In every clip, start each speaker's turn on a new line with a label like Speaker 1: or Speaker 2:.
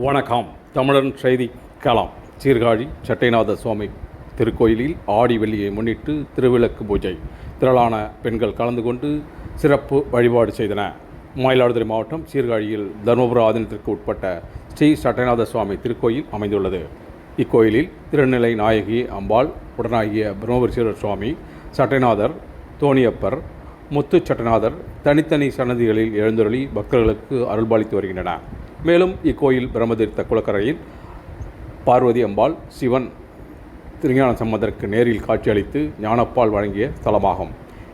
Speaker 1: வணக்கம். தமிழன் செய்தி களம். சீர்காழி சட்டைநாத சுவாமி திருக்கோயிலில் ஆடி வெள்ளியை முன்னிட்டு திருவிளக்கு பூஜை. திரளான பெண்கள் கலந்து கொண்டு சிறப்பு வழிபாடு செய்தன. மயிலாடுதுறை மாவட்டம் சீர்காழியில் தர்மபுர ஆதீனத்திற்கு உட்பட்ட ஸ்ரீ சட்டைநாத சுவாமி திருக்கோயில் அமைந்துள்ளது. இக்கோயிலில் திருநிலை நாயகி அம்பாள், உடனாகிய பிரம்மபுரீஸ்வரர் சுவாமி, சட்டைநாதர், தோணியப்பர், முத்து சட்டநாதர் தனித்தனி சன்னதிகளில் எழுந்தருளி பக்தர்களுக்கு அருள்பாலித்து வருகின்றன. மேலும் இக்கோயில் பிரம்மதீர்த்த குளக்கரையில் பார்வதி அம்பாள், சிவன் திருஞான சம்பந்தருக்கு நேரில் காட்சியளித்து ஞானப்பால் வழங்கிய ஸ்தலமாகும்.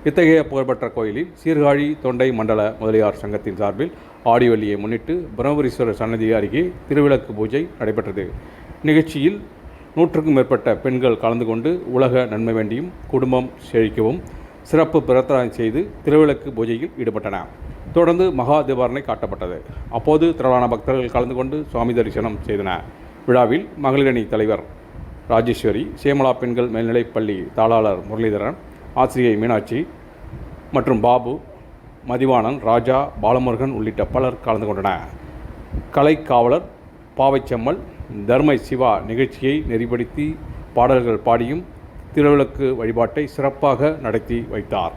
Speaker 1: இத்தகைய புகழ்பெற்ற கோயிலில் சீர்காழி தொண்டை மண்டல முதலியார் சங்கத்தின் சார்பில் ஆடி வெள்ளியை முன்னிட்டு பிரம்மபுரீஸ்வரர் சன்னதி அருகே திருவிளக்கு பூஜை நடைபெற்றது. நிகழ்ச்சியில் 100க்கும் மேற்பட்ட பெண்கள் கலந்து கொண்டு உலக நன்மை வேண்டியும் குடும்பம் செழிக்கவும் சிறப்பு பிரார்த்தனை செய்து திருவிளக்கு பூஜையில் ஈடுபட்டன. தொடர்ந்து மகா தீபாரணை காட்டப்பட்டது. அப்போது திரளான பக்தர்கள் கலந்து கொண்டு சுவாமி தரிசனம் செய்தனர். விழாவில் மகளிரணி தலைவர் ராஜேஸ்வரி, சேமலா பெண்கள் மேல்நிலைப்பள்ளி தாளாளர் முரளிதரன், ஆசிரியை மீனாட்சி மற்றும் பாபு, மதிவாணன், ராஜா, பாலமுருகன் உள்ளிட்ட பலர் கலந்து கொண்டனர். கலை காவலர் பாவைச்செம்மல், தர்மை சிவா நிகழ்ச்சியை நெறிப்படுத்தி பாடல்கள் பாடியும் திருவிளக்கு வழிபாட்டை சிறப்பாக நடத்தி வைத்தார்.